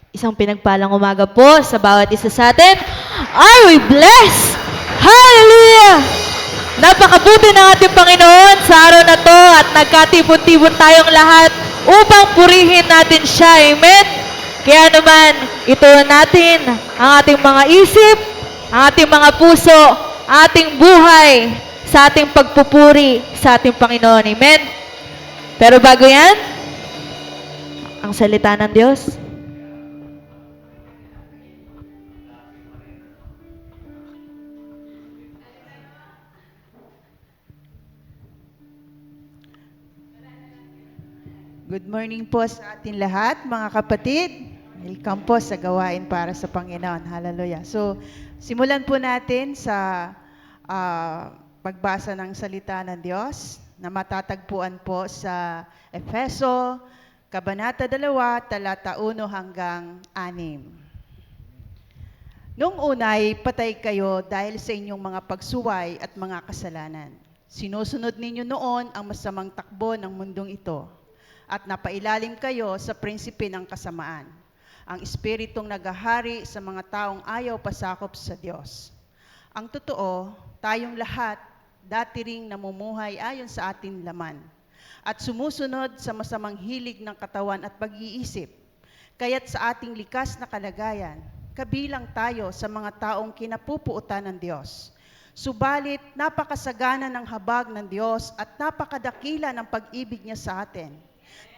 Isang pinagpalang umaga po sa bawat isa sa atin. Are we blessed? Hallelujah! Napakabuti ng ating Panginoon sa araw na to at nagkatipon-tipon tayong lahat upang purihin natin siya. Amen? Kaya naman, ito natin ang ating mga isip, ang ating mga puso, ating buhay sa ating pagpupuri sa ating Panginoon. Amen? Pero bago yan, ang salita ng Diyos. Good morning po sa ating lahat, mga kapatid. Welcome po sa gawain para sa Panginoon. Hallelujah. So, simulan po natin sa pagbasa ng salita ng Diyos na matatagpuan po sa Efeso, Kabanata 2, talata 1 hanggang 6. Noong unay, patay kayo dahil sa inyong mga pagsuway at mga kasalanan. Sinusunod ninyo noon ang masamang takbo ng mundong ito at napailalim kayo sa prinsipe ng kasamaan, ang espiritong naghahari sa mga taong ayaw pasakop sa Diyos. Ang totoo, tayong lahat dati ring namumuhay ayon sa ating laman at sumusunod sa masamang hilig ng katawan at pag-iisip. Kaya't sa ating likas na kalagayan, kabilang tayo sa mga taong kinapupuutan ng Diyos. Subalit, napakasagana ng habag ng Diyos at napakadakila ng pag-ibig niya sa atin.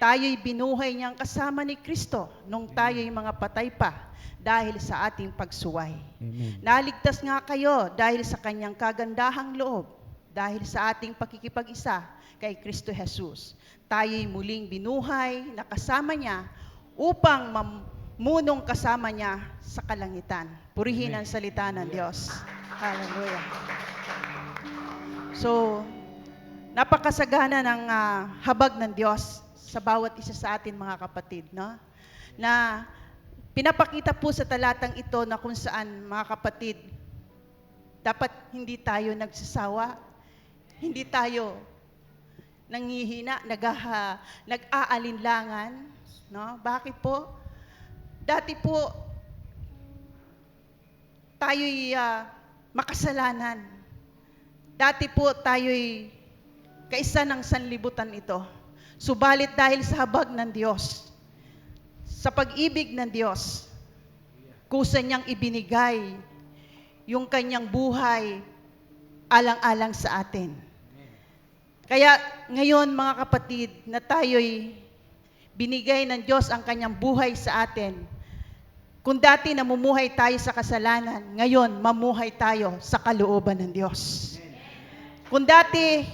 Tayo'y binuhay niyang kasama ni Kristo nung tayo'y mga patay pa dahil sa ating pagsuway. Amen. Naligtas nga kayo dahil sa kanyang kagandahang loob, dahil sa ating pakikipag-isa kay Kristo Jesus. Tayo'y muling binuhay na kasama niya upang mamunong kasama niya sa kalangitan. Purihin ang salita ng Diyos. Hallelujah. So, napakasagana ng habag ng Diyos sa bawat isa sa atin, mga kapatid, no? Na pinapakita po sa talatang ito na kung saan, mga kapatid, dapat hindi tayo nagsasawa, hindi tayo nanghihina, nag-aalinlangan, no? Bakit po? Dati po, tayo'y makasalanan. Dati po, tayo'y kaisa ng sanlibutan ito. Subalit dahil sa habag ng Diyos, sa pag-ibig ng Diyos, kusa niyang ibinigay yung kanyang buhay alang-alang sa atin. Kaya ngayon, mga kapatid, na tayo'y binigay ng Diyos ang kanyang buhay sa atin, kung dati namumuhay tayo sa kasalanan, ngayon mamuhay tayo sa kalooban ng Diyos. Kung dati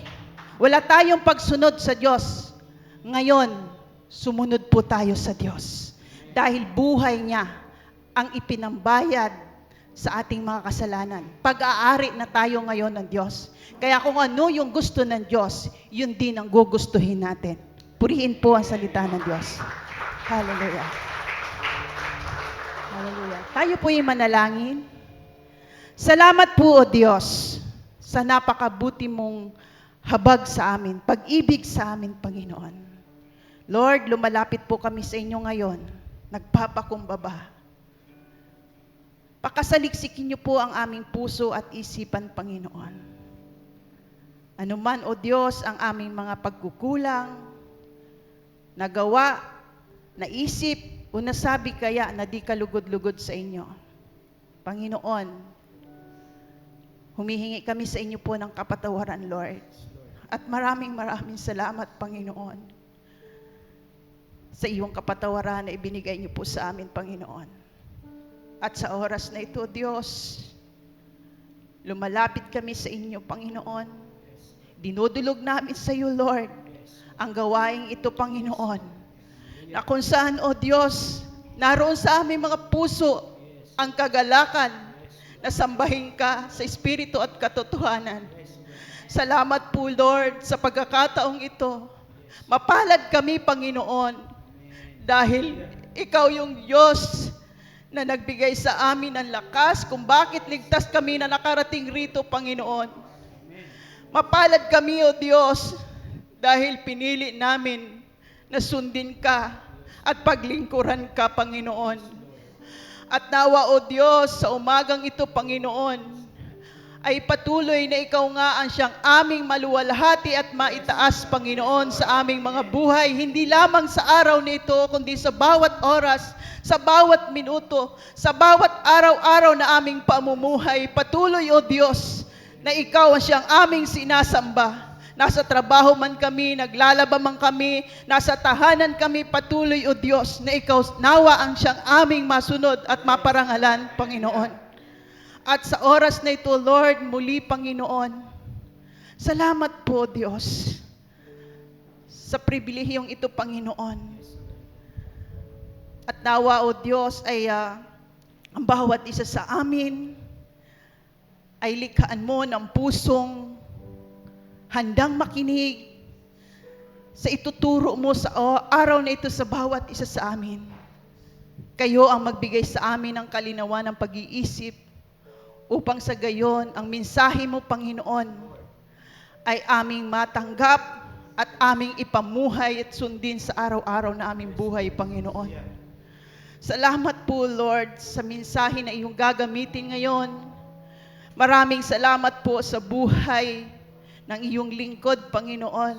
wala tayong pagsunod sa Diyos, ngayon, sumunod po tayo sa Diyos. Dahil buhay niya ang ipinambayad sa ating mga kasalanan. Pag-aari na tayo ngayon ng Diyos. Kaya kung ano yung gusto ng Diyos, yun din ang gugustuhin natin. Purihin po ang salita ng Diyos. Hallelujah. Hallelujah. Tayo po yung manalangin. Salamat po, O Diyos, sa napakabuti mong habag sa amin, pag-ibig sa amin, Panginoon. Lord, lumalapit po kami sa inyo ngayon, nagpapakumbaba. Pakasaliksikin niyo po ang aming puso at isipan, Panginoon. Ano man, O Diyos, ang aming mga pagkukulang, nagawa, naisip, o nasabi kaya na di kalugod-lugod sa inyo. Panginoon, humihingi kami sa inyo po ng kapatawaran, Lord. At maraming salamat, Panginoon, sa iyong kapatawaran na ibinigay niyo po sa amin, Panginoon. At sa oras na ito, Diyos, lumalapit kami sa inyo, Panginoon. Dinudulog namin sa iyo, Lord, ang gawaing ito, Panginoon, na kung saan, O Diyos, naroon sa aming mga puso ang kagalakan na sambahin ka sa espiritu at katotohanan. Salamat po, Lord, sa pagkakataong ito. Mapalad kami, Panginoon, dahil ikaw yung Diyos na nagbigay sa amin ng lakas kung bakit ligtas kami na nakarating rito, Panginoon. Mapalad kami, O Diyos, dahil pinili namin na sundin ka at paglingkuran ka, Panginoon. At nawa, O Diyos, sa umagang ito, Panginoon, ay patuloy na ikaw nga ang siyang aming maluwalhati at maitaas, Panginoon, sa aming mga buhay. Hindi lamang sa araw na ito, kundi sa bawat oras, sa bawat minuto, sa bawat araw-araw na aming pamumuhay. Patuloy, O Diyos, na ikaw ang siyang aming sinasamba. Nasa trabaho man kami, naglalaba man kami, nasa tahanan kami, patuloy, O Diyos, na ikaw nawa ang siyang aming masunod at maparangalan, Panginoon. At sa oras na ito, Lord, muli, Panginoon, salamat po, Diyos, sa pribilehiyong ito, Panginoon. At nawa, O Diyos, ay ang bawat isa sa amin ay likhaan mo ng pusong handang makinig sa ituturo mo sa araw na ito sa bawat isa sa amin. Kayo ang magbigay sa amin ng kalinawan ng pag-iisip upang sa gayon ang mensahe mo, Panginoon, ay aming matanggap at aming ipamuhay at sundin sa araw-araw na aming buhay, Panginoon. Salamat po, Lord, sa mensahe na iyong gagamitin ngayon. Maraming salamat po sa buhay ng iyong lingkod, Panginoon.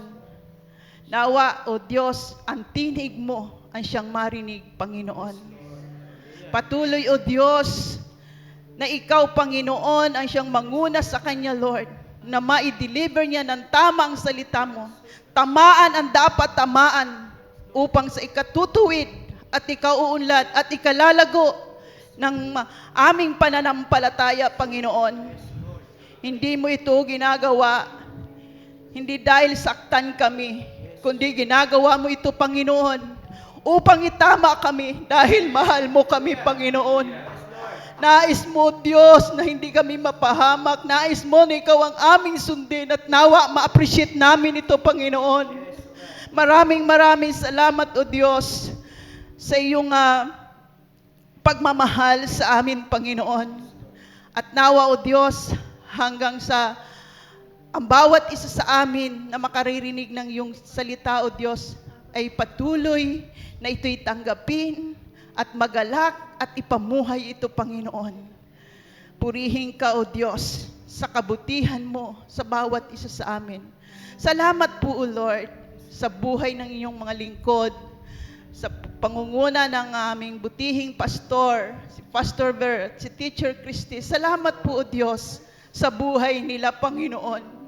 Nawa, O Diyos, ang tinig mo ang siyang marinig, Panginoon. Patuloy, O Diyos, na ikaw, Panginoon, ang siyang manguna sa kanya, Lord, na ma-deliver niya ng tama ang salita mo. Tamaan ang dapat tamaan upang sa ikatutuwid at ikauunlad at ikalalago ng aming pananampalataya, Panginoon. Hindi mo ito ginagawa hindi dahil saktan kami, kundi ginagawa mo ito, Panginoon, upang itama kami dahil mahal mo kami, Panginoon. Nais mo, Diyos, na hindi kami mapahamak. Nais mo na ikaw ang aming sundin at nawa ma-appreciate namin ito, Panginoon. Maraming salamat, O Diyos, sa iyong pagmamahal sa amin, Panginoon. At nawa, O Diyos, hanggang sa ang bawat isa sa amin na makaririnig ng iyong salita, O Diyos, ay patuloy na ito'y tanggapin at magalak at ipamuhay ito, Panginoon. Purihin ka, O Diyos, sa kabutihan mo sa bawat isa sa amin. Salamat po, O Lord, sa buhay ng iyong mga lingkod, sa pangunguna ng aming butihing pastor, si Pastor Bert, si Teacher Christy. Salamat po, O Diyos, sa buhay nila, Panginoon.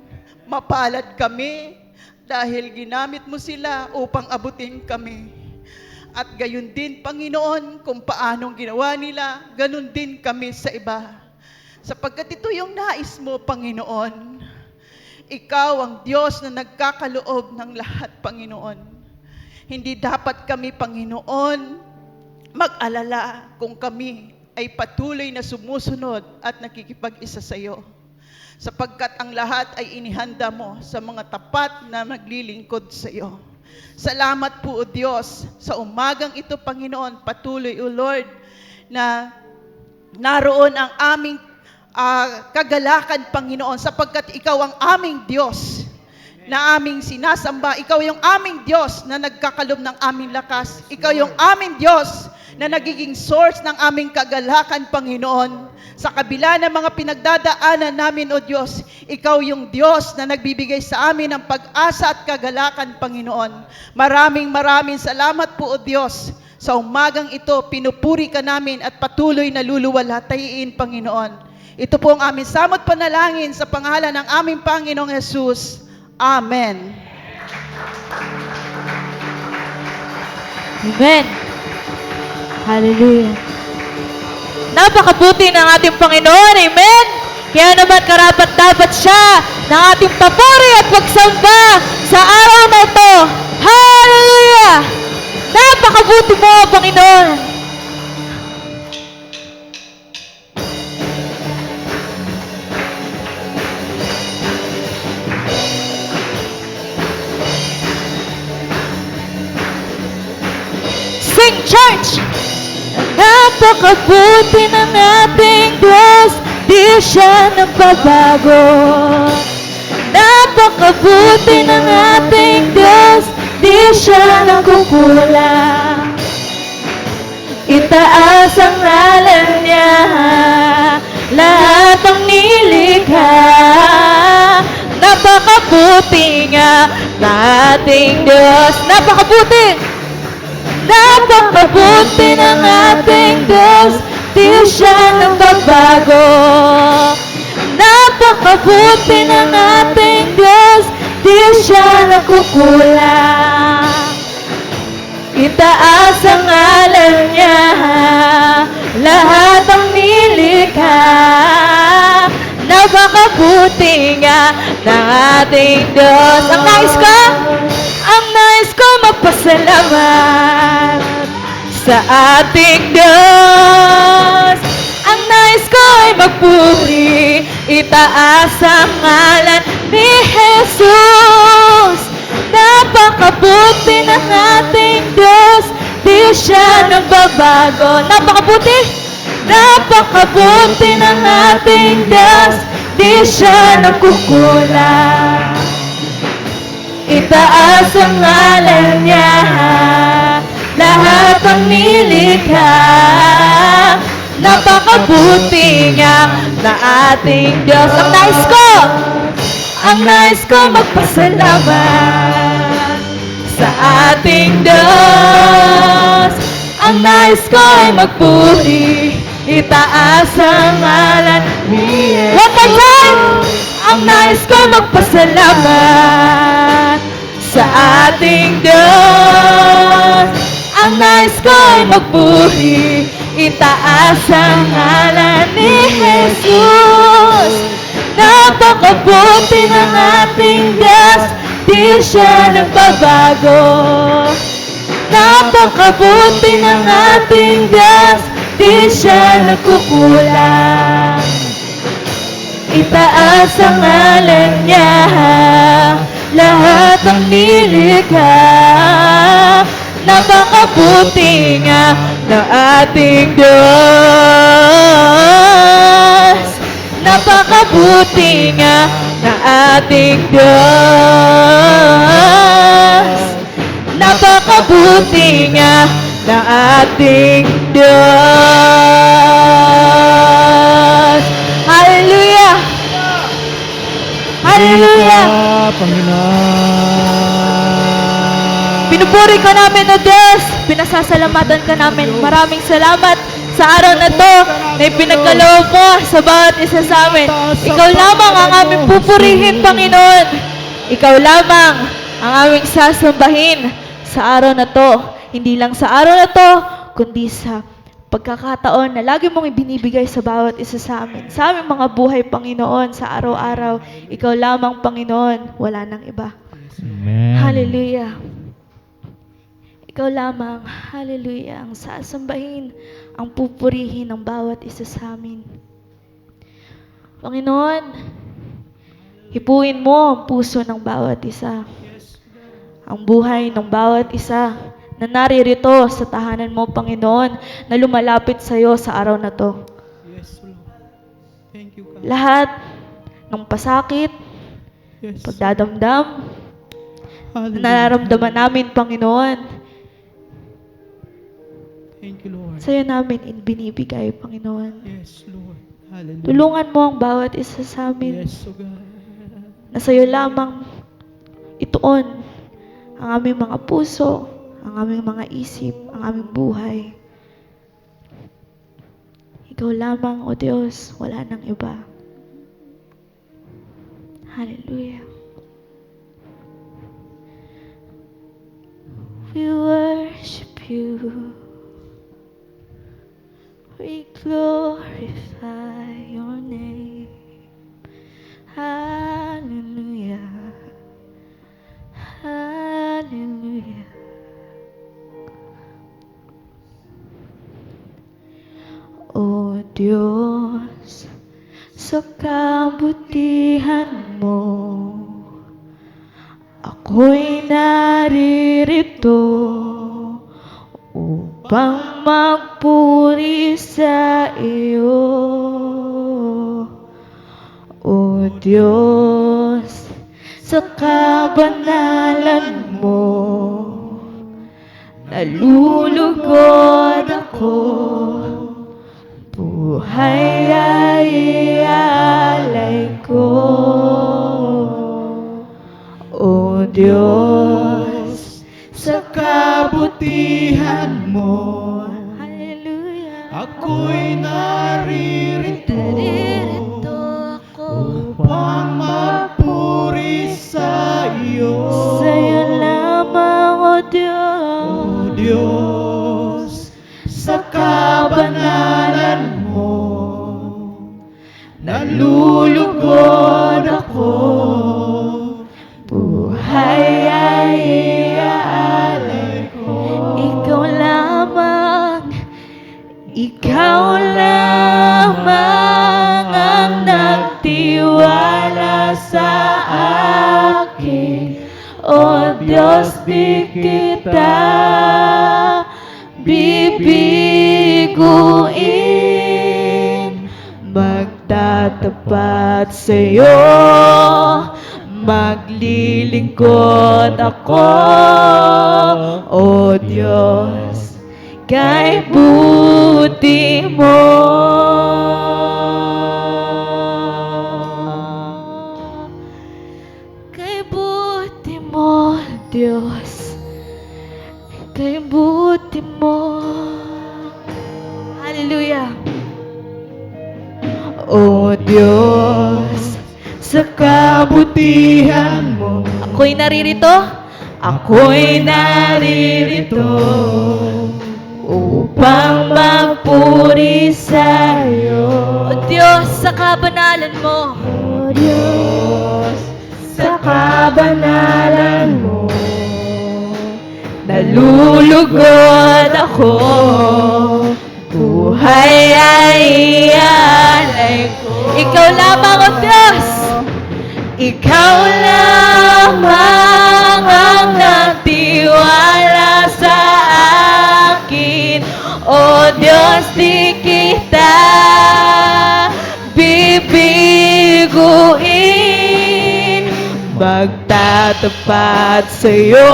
Mapalad kami dahil ginamit mo sila upang abutin kami. At gayon din, Panginoon, kung paanong ginawa nila, ganon din kami sa iba. Sapagkat ito yung nais mo, Panginoon. Ikaw ang Diyos na nagkakaloob ng lahat, Panginoon. Hindi dapat kami, Panginoon, mag-alala kung kami ay patuloy na sumusunod at nakikipag-isa sa iyo. Sapagkat ang lahat ay inihanda mo sa mga tapat na naglilingkod sa iyo. Salamat po, O Diyos, sa umagang ito, Panginoon. Patuloy, O Lord, na naroon ang aming kagalakan, Panginoon, sapagkat ikaw ang aming Diyos na aming sinasamba. Ikaw yung aming Diyos na nagkakalob ng aming lakas. Ikaw yung aming Diyos na nagiging source ng aming kagalakan, Panginoon. Sa kabila ng mga pinagdadaanan namin, O Diyos, ikaw yung Diyos na nagbibigay sa amin ng pag-asa at kagalakan, Panginoon. Maraming salamat po, O Diyos. Sa umagang ito, pinupuri ka namin at patuloy na luluwalhatayin, Panginoon. Ito po ang aming samot panalangin sa pangalan ng aming Panginoong Jesus. Amen. Amen. Hallelujah. Napakabuti ng ating Panginoon. Amen. Kaya naman karapat-dapat siya ng ating papuri at pagsamba sa araw na ito. Hallelujah. Napakabuti mo, Panginoon. Sing, church! Napakabuti ng ating Diyos, di siya nagbabago. Napakabuti ng ating Diyos, di siya nagkukulang. itaas ang ngalan niya, lahat ng nilikha. Napakabuti nga na ating Diyos. Napakabuti! Napakabuti ng ating Diyos, di siya nagbabago. Napakabuti ng ating Diyos, di siya nagkukulang. Itaas ang ngalan niya, lahat ng nilikha. Napakabuti nga ng ating Diyos. Ang nais ko magpasalamat sa ating Diyos. Ang nais ko ay magpuri, itaas ang ngalan ni Jesus. Napakabuti ng ating Diyos, di siya nagbabago. Napakabuti! Napakabuti ng ating Diyos, di siya nagkukulang. Itaas ang ngalan niya, lahat ng nilikha. Napakabuti nga na ating Diyos. Ang nais ko magpasalamat sa ating Diyos. Ang nais ko ay magpuri, itaas ang ngalan ni Jesus. One more time! Ang nais ko magpasalamat sa ating Diyos. Ang nais ko ay magpuri, itaas ang ngalan ni Jesus. Napakabuti ng ating Diyos, di siya nagbabago. Napakabuti ng ating Diyos, di siya nagkukulang. Itaas ang ngalan niya, lahat ng nilikha. Napakabuti nga ng ating Diyos. Napakabuti nga ng ating Diyos. Napakabuti nga ng ating Diyos. Hallelujah! Hallelujah! Pinupuri ka namin, O Diyos. Pinasasalamatan ka namin. Maraming salamat sa araw na to na ipinagkaloob mo sa bawat isa sa amin. Ikaw lamang ang aming pupurihin, Panginoon. Ikaw lamang ang aming sasambahin sa araw na to. Hindi lang sa araw na to, kundi sa pagkakataon na lagi mong ibinibigay sa bawat isa sa amin. Sa aming mga buhay, Panginoon, sa araw-araw. Ikaw lamang, Panginoon. Wala nang iba. Amen. Hallelujah. Ikaw lamang, hallelujah, ang sasambahin, ang pupurihin ng bawat isa sa amin. Panginoon, hipuin mo ang puso ng bawat isa. Ang buhay ng bawat isa na naririto sa tahanan mo, Panginoon, na lumalapit sa iyo sa araw na to. Yes, Lord. Thank you, God. Lahat ng pasakit, Yes. pagdadamdam, na Hallelujah. nararamdaman namin, Panginoon, Thank you, Lord. sa'yo namin binibigay, Panginoon. Yes, Lord. Hallelujah. Tulungan mo ang bawat isa sa amin Yes, oh God. na sa'yo lamang ituon ang aming mga puso, ang aming mga isip, ang aming buhay. Ikaw lamang, O Diyos, wala nang iba. Hallelujah. We worship you. We glorify your name. Hallelujah. Hallelujah. O Diyos, sa kabutihan mo, ako'y naririto upang magpuri sa iyo. O Diyos, sa kabanalan mo, nalulugod ako ako. Buhay ay ialay ko. O Diyos, Sa kabutihan mo, hallelujah. ako'y naririto ako. upang magpuri sa iyo. Sa'yo lamang, O Diyos. O Diyos, sa kabanalan mo, nalulugod ako. Buhay ay iaalay ko. Ikaw lamang ang nagtiwala sa akin. O Diyos, di kita bibiguin. Magtatapat sa'yo, maglilingkod ako. O Diyos, kay buti mo. Kay buti mo, Diyos. Kay buti mo. Hallelujah. O Diyos, sa kabutihan mo. Ako'y naririto upang magpuri sa'yo. O Diyos, sa kabanalan mo. O Diyos, sa kabanalan mo. Nalulugod ako. Buhay ay ialay ko. Ikaw lamang, O Diyos. Ikaw lamang ang nagtiwala sa akin. O Diyos, di kita bibiguin. Magtatapat sa'yo,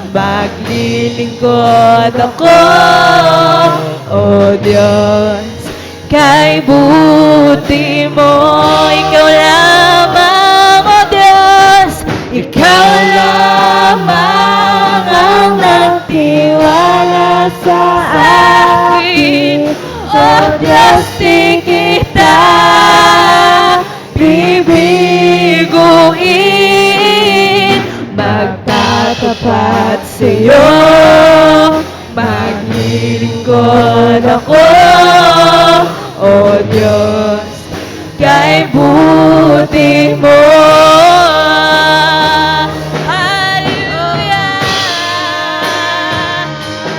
maglilingkod ako. O Diyos, kay buti mo. Ikaw lamang, O Diyos. Ikaw lamang ang nagtiwala sa akin. O Diyos, di kita bibiguin. Magtatapat sa'yo, maglilingkod ako. O Diyos, kay buti mo. Hallelujah.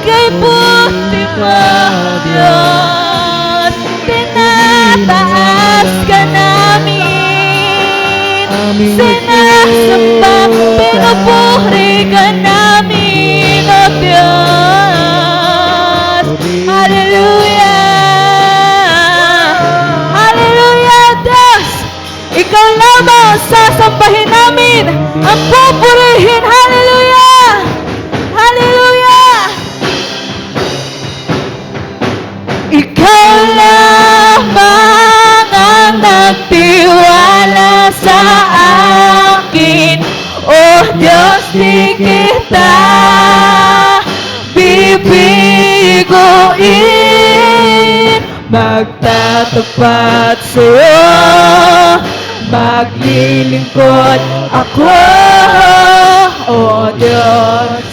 Kay buti mo, Diyos. Tinataas ka namin. Sinasamba, pinupuri ka namin, O Diyos. Hallelujah. Hallelujah, Diyos. Ikaw lamang ang sasambahin namin, ang pupurihin. Hallelujah. Hallelujah. Ikaw lamang ang nagtiwala sa akin. O Diyos, di kita bibiguin. Magtatapat sa'yo, maglilingkod ako. O Diyos,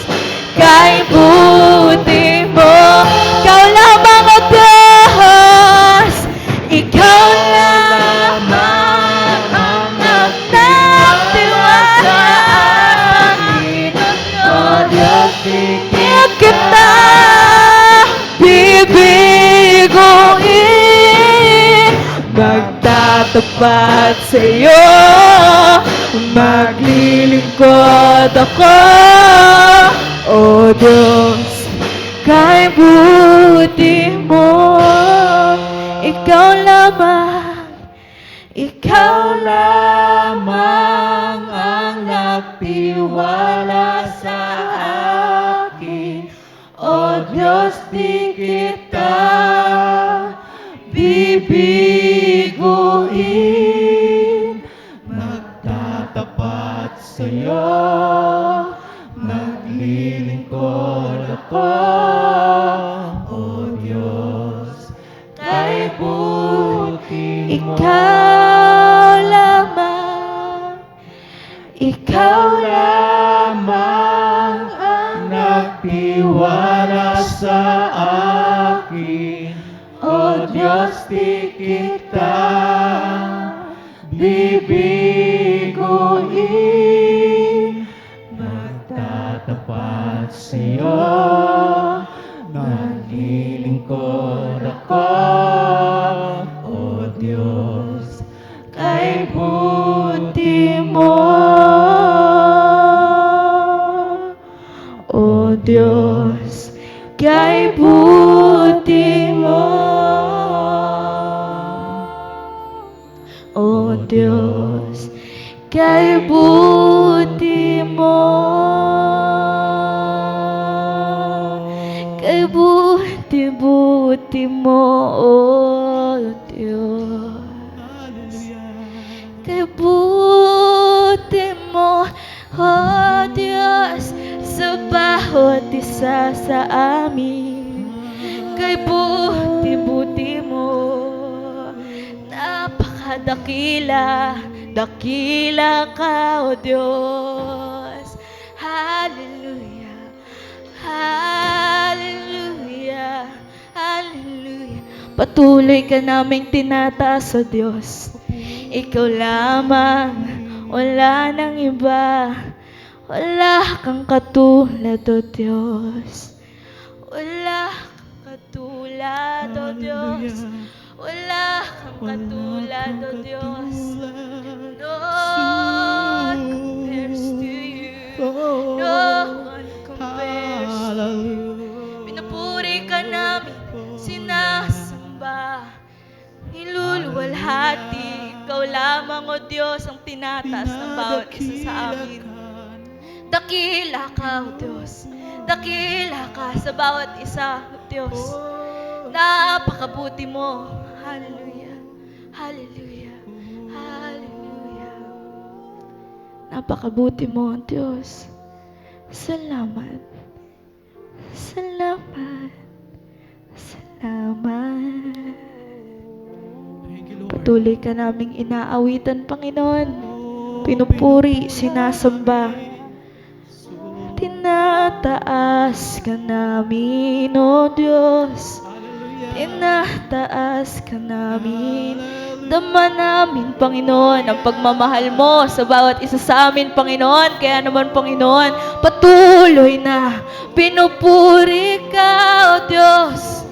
kay buti mo. Ikaw lamang, O Diyos. Ikaw lamang ang nagtatiwala sa akin. O Diyos, di kita bibiguin. Magtatapat sa'yo, maglilingkod ako. O Diyos, kay buti mo. Ikaw lamang ang nagtiwala sa akin. O Diyos, di kita bibiguin. Nagtatapat sa'yo, naglilingkod ako. O Diyos, kay buti mo. Ikaw lamang ang nagtiwala sa akin. O Diyos, di kita bibiguin. Nagtatapat sa'yo, naglilingkod ako. O Diyos, kay buti mo. O Diyos, kay buti mo. O Diyos, kay buti mo. Kay buti mo, O Diyos. Kay buti mo, O Diyos, sa bawat isa sa amin. Kay buti mo, napakadakila, dakila ka, O Diyos. Hallelujah, hallelujah, hallelujah. Patuloy ka naming tinataas, O Diyos. Ikaw lamang, wala nang iba. Wala kang katulad, O Diyos. Wala kang katulad, O Diyos. Wala kang katulad, O Diyos. No one compares to you. No one compares to you. Pinupuri ka namin, sinasamba, niluluwalhati. Ikaw lamang, O Diyos, ang tinataas ng bawat isa sa amin. Dakila ka, O Diyos. Dakila ka sa bawat isa, O Diyos. Napakabuti mo. Hallelujah. Hallelujah. Hallelujah. Napakabuti mo, O Diyos. Salamat. Salamat. Salamat. Thank you, Lord. Patuloy ka naming inaawitan, Panginoon. Pinupuri, sinasamba. Tinataas ka namin, O Diyos. Tinataas ka namin. Dama namin, Panginoon, ang pagmamahal mo sa bawat isa sa amin, Panginoon. Kaya naman, Panginoon, patuloy na pinupuri ka, O Diyos.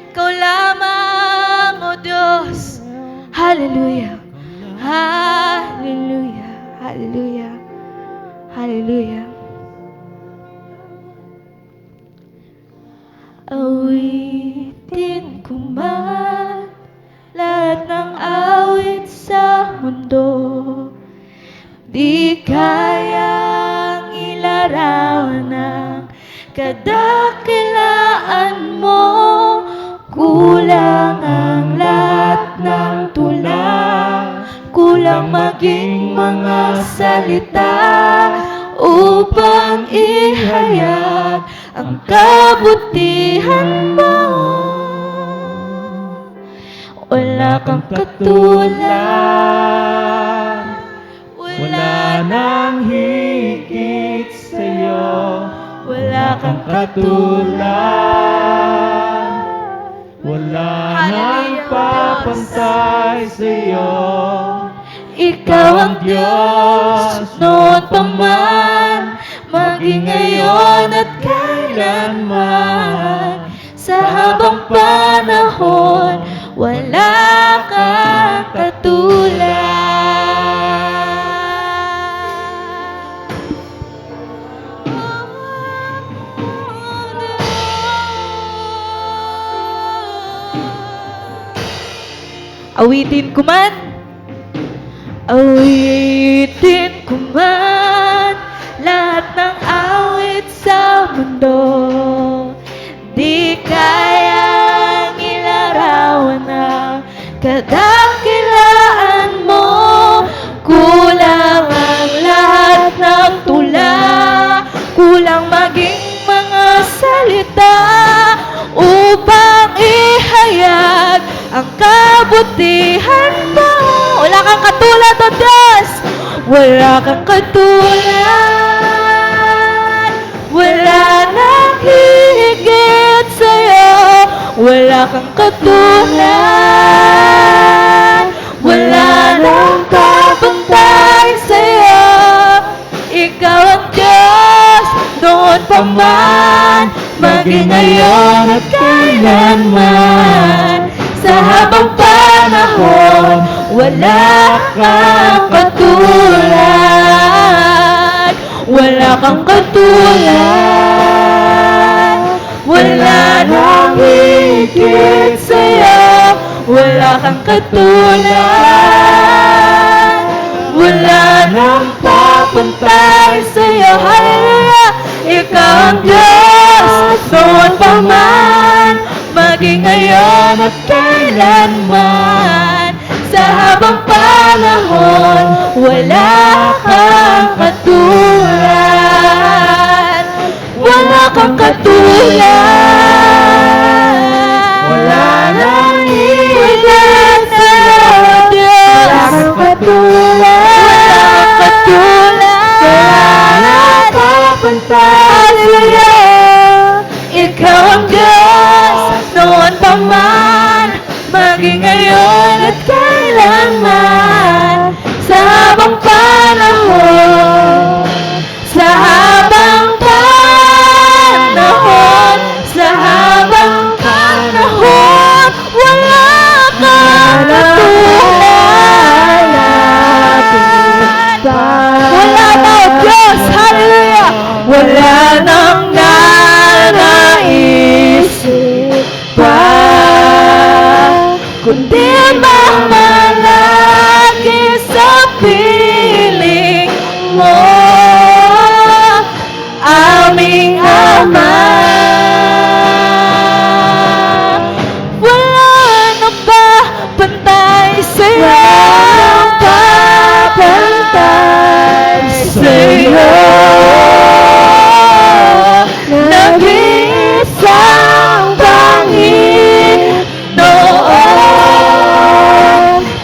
Ikaw lamang, O Diyos. Hallelujah. Hallelujah. Hallelujah. Hallelujah. Awitin ko man lahat ng awit sa mundo, di kayang ilarawan ang kadakilaan mo. Kulang ang lahat ng tula, kulang maging mga salita upang ihayag ang kabutihan mo. Wala kang katulad, Wala nang higit sa'yo. wala kang katulad. Wala nang Hallelujah, papantay sa'yo. Ikaw ang Diyos noon pa man, maging ngayon at kailanman. Sa habang panahon, wala kang katulad. Awitin ko man, awitin ko man lahat ng awit sa mundo, upang ihayag ang kabutihan mo. Wala kang katulad, O Diyos. Wala kang katulad. Wala nang higit sa'yo. Wala kang katulad. Wala nang kapantay sa'yo. Ikaw ang Diyos, noon pa man, maging ngayon at kailanman. Sa habang panahon, wala kang katulad. Wala kang katulad. Wala nang higit sa'yo. Wala kang katulad. Wala nang papantay sa'yo. Hallelujah! Ikaw ang Diyos, noon pa man, maging ngayon at kailanman. Sa habang panahon, wala kang katulad. Wala kang katulad. Wala nang higit sa'yo, Diyos. Wala kang katulad. Wala kang katulad. Wala nang kapantay sa'yo. Ikaw ang Diyos, noon pa man, maging ngayon at kailanman. Sa habang panahon, sa habang panahon, sa habang panahon, wala kang katulad. Wala na, O Diyos, hallelujah! Wala nang nanaisip pa, kundi mamalagi sa piling mo, aming Ama. Wala nang papantay sa'yo. Walang papantay sa'yo. Nag-iisang Panginoon,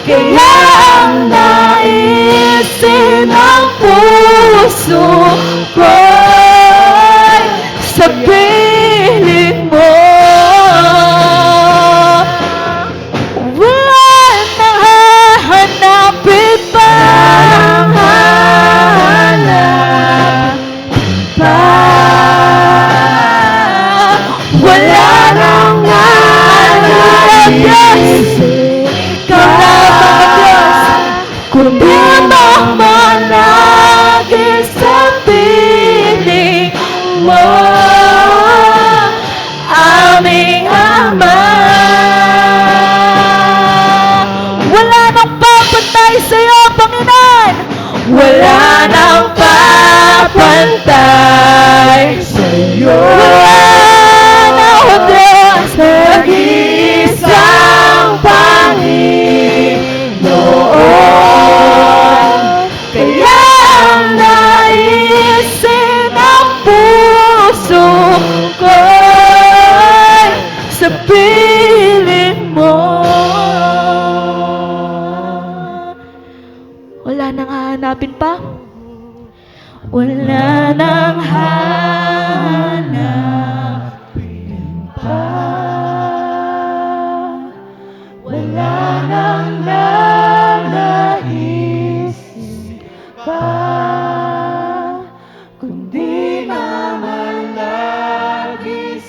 kaya ang naisin ng puso ko'y sa piling mo. Wala nang hahanapin pa, wala nang nanaisip, ikaw lamang, Diyos, kundi mamalagi sa piling mo, aming Ama. Wala nang papantay sa'yo, Panginoon. Wala nang papantay sa'yo. Wala na, O Diyos, nag-iisang Panginoon, kaya ang naisin ng puso ko'y sa piling mo. Wala nang hahanapin pa. Wala nang hanapin pa. Wala nang nanaisip pa, kundi mamalagi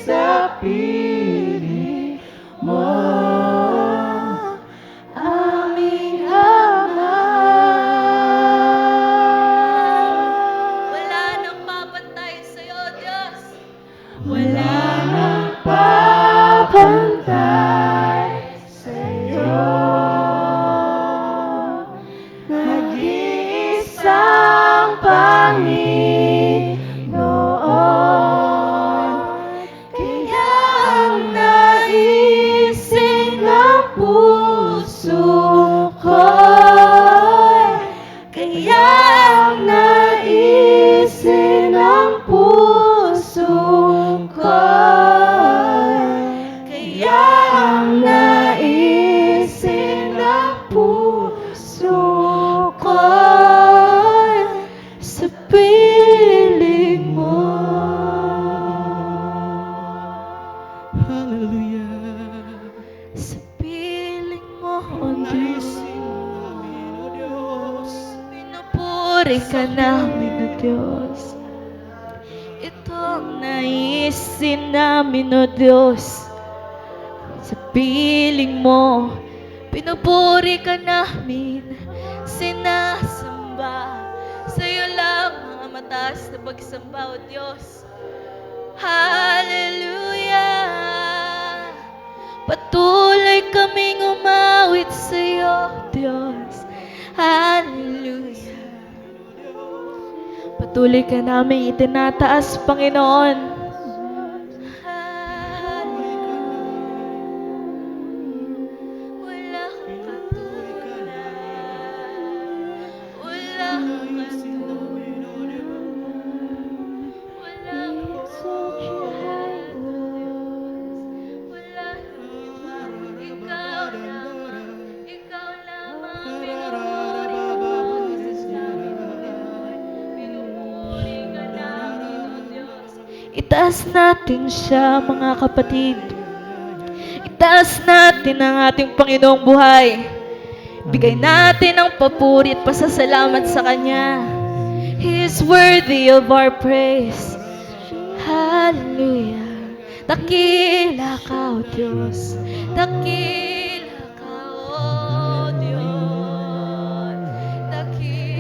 sa piling mo, aming Ama. Wala nang papantay sa'yo, Diyos. Wala nang papantay sa'yo. Nag-iisang Panginoon, kaya ang naisin ng puso ko'y, kaya ang naisin ng puso ko. Pinupuri ka namin, O Diyos. Ito ang naisin namin, O Diyos. Sa piling mo, pinupuri ka namin, sinasamba. Sa'yo lang ang mataas na pagsamba, O Diyos. Hallelujah! Patuloy kaming umawit sa'yo, Diyos. Hallelujah! Patuloy ka namin itinataas, Panginoon. Wala kang katulad. Wala kang katulad. Wala kang katulad. Wala kang iba. Ikaw lamang. Ikaw lamang. Pinupuri mo, Jesus namin. Pinupuri ka namin, O Diyos. Itaas natin siya, mga kapatid. Itaas natin ang ating Panginoong buhay. Bigay natin ang papuri at pasasalamat sa Kanya. He is worthy of our praise. Hallelujah. Dakila ka, O Diyos. Dakila ka, O Diyos. Dakila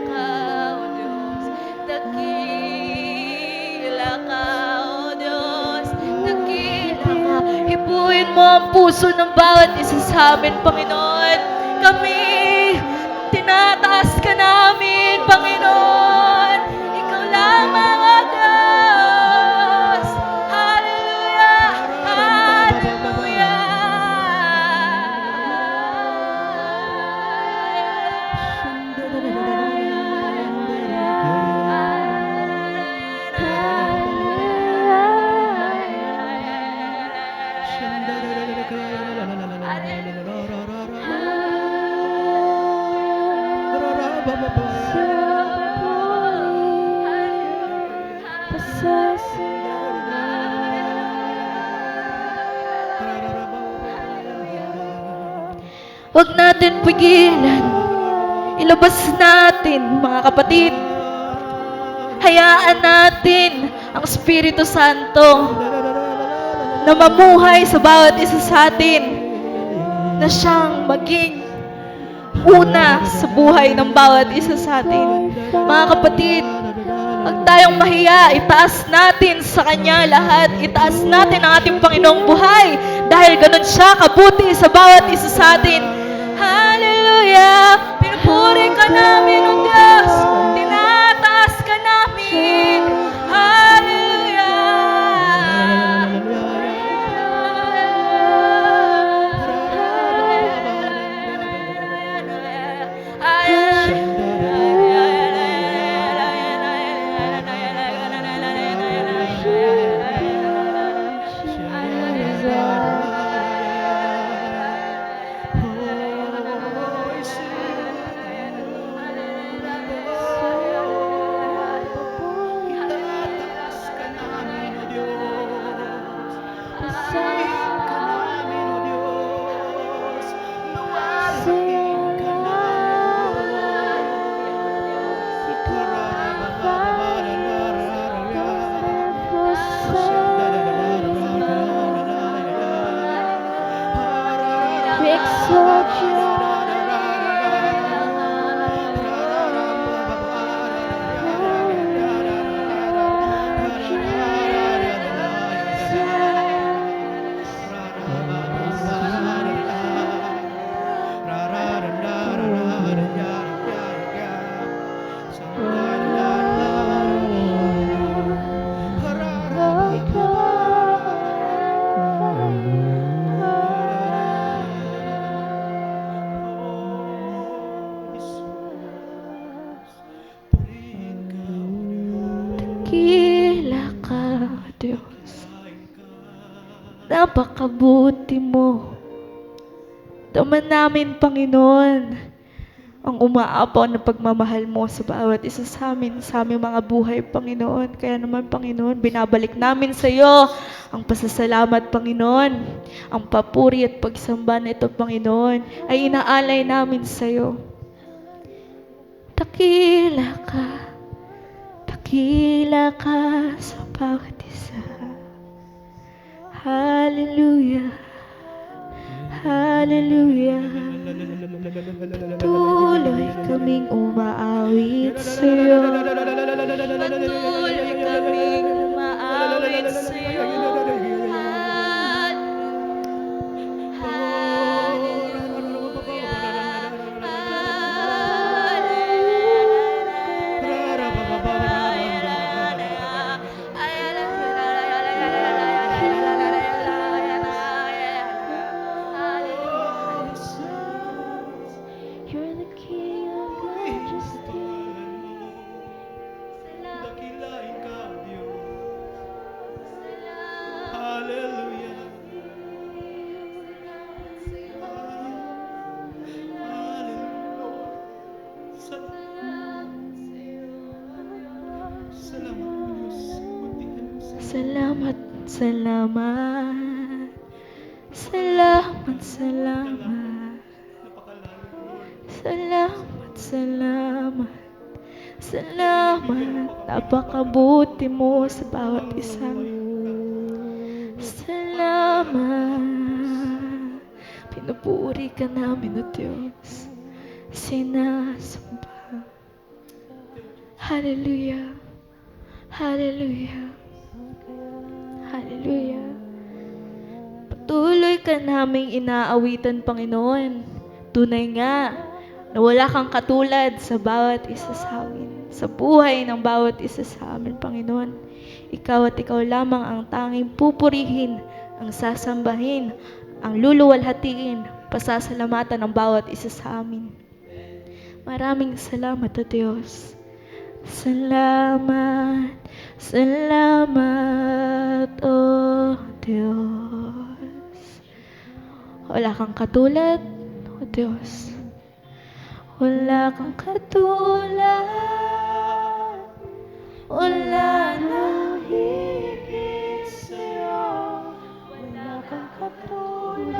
ka, O Diyos. Dakila ka, O Diyos. Dakila ka. Hipuin mo ang puso ng bawat isa sa amin, Panginoon. Kami, tinataas ka namin, Panginoon. Ikaw lamang, O Diyos. Hallelujah! Huwag natin pigilan. Ilabas natin, mga kapatid. Hayaan natin ang Espiritu Santo na mamuhay sa bawat isa sa atin, na siyang maging una sa buhay ng bawat isa sa atin. Mga kapatid, huwag tayong mahiya. Itaas natin sa Kanya lahat. Itaas natin ang ating Panginoong buhay dahil ganun siya kabuti sa bawat isa sa atin. Hallelujah! Pinupuri ka namin, O Diyos. Tinataas ka namin. Dakila ka, Diyos. Napakabuti mo. Daman namin, Panginoon, ang umaapaw na pagmamahal mo sa bawat isa sa amin, sa aming mga buhay, Panginoon. Kaya naman, Panginoon, binabalik namin sa iyo ang pasasalamat, Panginoon. Ang papuri at pagsamba nito, Panginoon, ay inaalay namin sa iyo. dakila ka sa bawat isa. Hallelujah, hallelujah. Patuloy kaming umaawit sa'yo. Patuloy kaming umaawit sa'yo. You're the King of Majesty. Dakila ikaw, Diyos. Hallelujah. Hallelujah. Salamat, Diyos. Butihan mo sa Salamat, salamat. Salamat, salamat. napakalalim, Lord. Salamat, salamat. Salamat, napakabuti mo sa bawat isa. Salamat, pinupuri ka namin, O Diyos. Sinasamba. Hallelujah, hallelujah, hallelujah. Patuloy ka naming inaawitan, Panginoon. Tunay nga na wala kang katulad sa bawat isa sa amin. Sa buhay ng bawat isa sa amin, Panginoon. Ikaw at ikaw lamang ang tanging pupurihin, ang sasambahin, ang luluwalhatiin, pasasalamatan ng bawat isa sa amin. Maraming salamat, O Diyos. Salamat, salamat, O Diyos. Wala kang katulad, O Diyos. Wala kang katulad. Wala nang higit sa'yo. Wala kang katulad.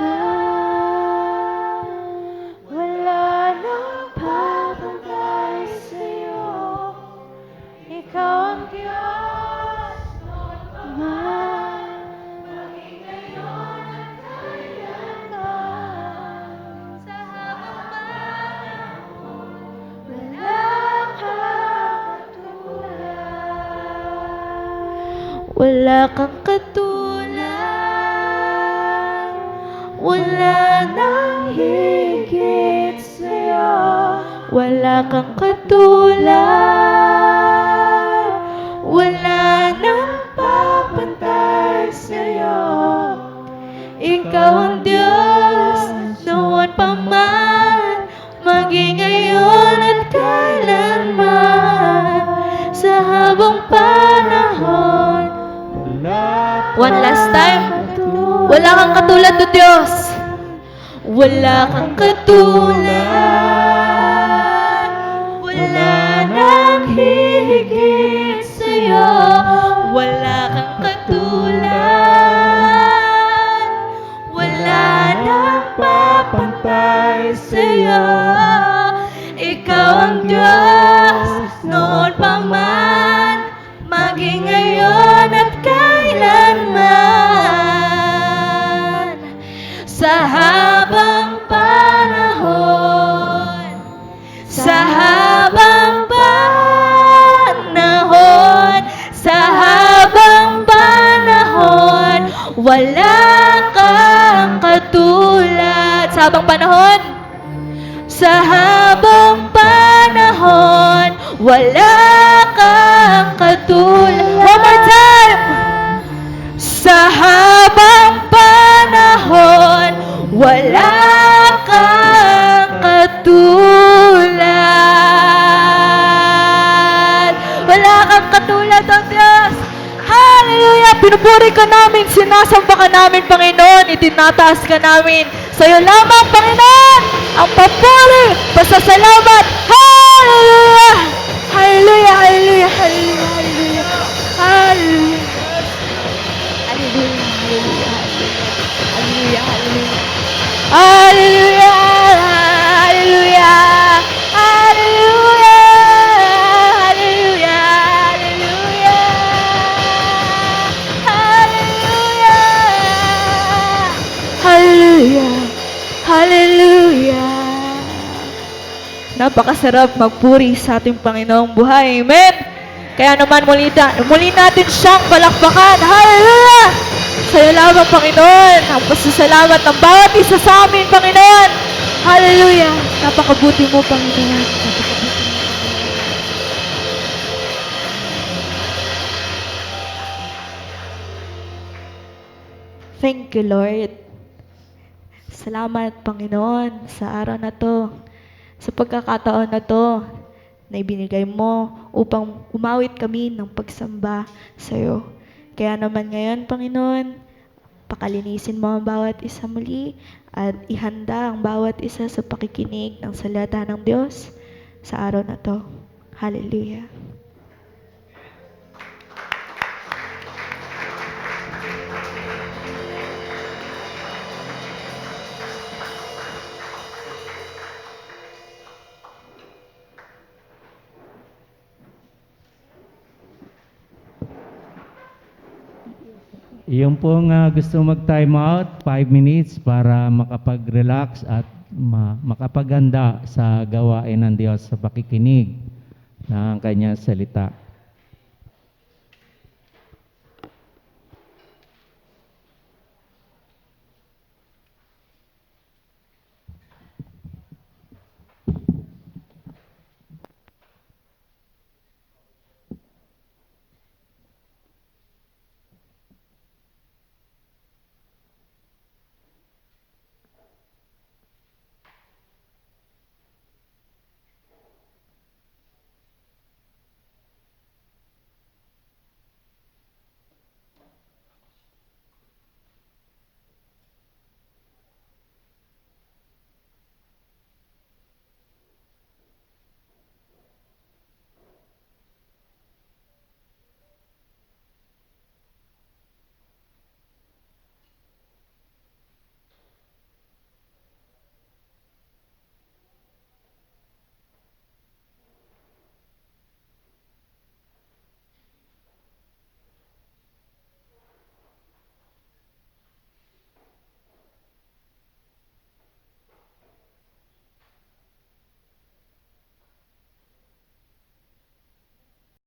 Wala nang papantay sa'yo. Ikaw ang Diyos, Ama. Maging ngayon at kailanman. Sa habang panahon, wala kang katulad. Wala kang katulad. Wala nang higit sa'yo. Wala kang katulad. Wala nang papantay sa'yo. Ikaw ang Diyos, noon pa man, maging ngayon at kailanman. Sa habang panahon. One last time. Wala kang katulad, O Diyos. Wala kang katulad. Wala nang hihigit sa'yo. Wala kang katulad. Wala nang papantay sa'yo. Ikaw ang Diyos, noon pa man, maging ngayon at kailanman. Sa habang panahon, sa habang panahon, sa habang panahon, wala kang katulad. Sa habang panahon, sa habang panahon, wala kang katulad. One more time! Sa habang panahon, wala kang katulad. Wala kang katulad, O Diyos. Hallelujah! Pinupuri ka namin, sinasamba ka namin, Panginoon. Itinataas ka namin. Sa'yo lamang, Panginoon, ang papuri, pasasalamat. Hallelujah! Hallelujah! Hallelujah! Hallelujah! Hallelujah! Hallelujah! Hallelujah! Hallelujah! Hallelujah! Hallelujah! Hallelujah! napakasarap magpuri sa ating Panginoong buhay. Amen! Kaya naman muli natin siyang palakpakan. Hallelujah! Sa'yo lamang, Panginoon, ang pasasalamat ng bawat isa sa amin, Panginoon. Hallelujah! Napakabuti mo, Panginoon. Napakabuti mo. Thank you, Lord. Salamat, Panginoon, sa araw na to, sa pagkakataon na to, na ibinigay mo upang umawit kami ng pagsamba sa iyo. Kaya naman ngayon, Panginoon, pakalinisin mo ang bawat isa muli at ihanda ang bawat isa sa pakikinig ng salita ng Diyos sa araw na to. Hallelujah. Yung pong gusto mag-time out, 5 minutes para makapag-relax at makapaganda sa gawain ng Diyos sa pakikinig ng kanyang salita.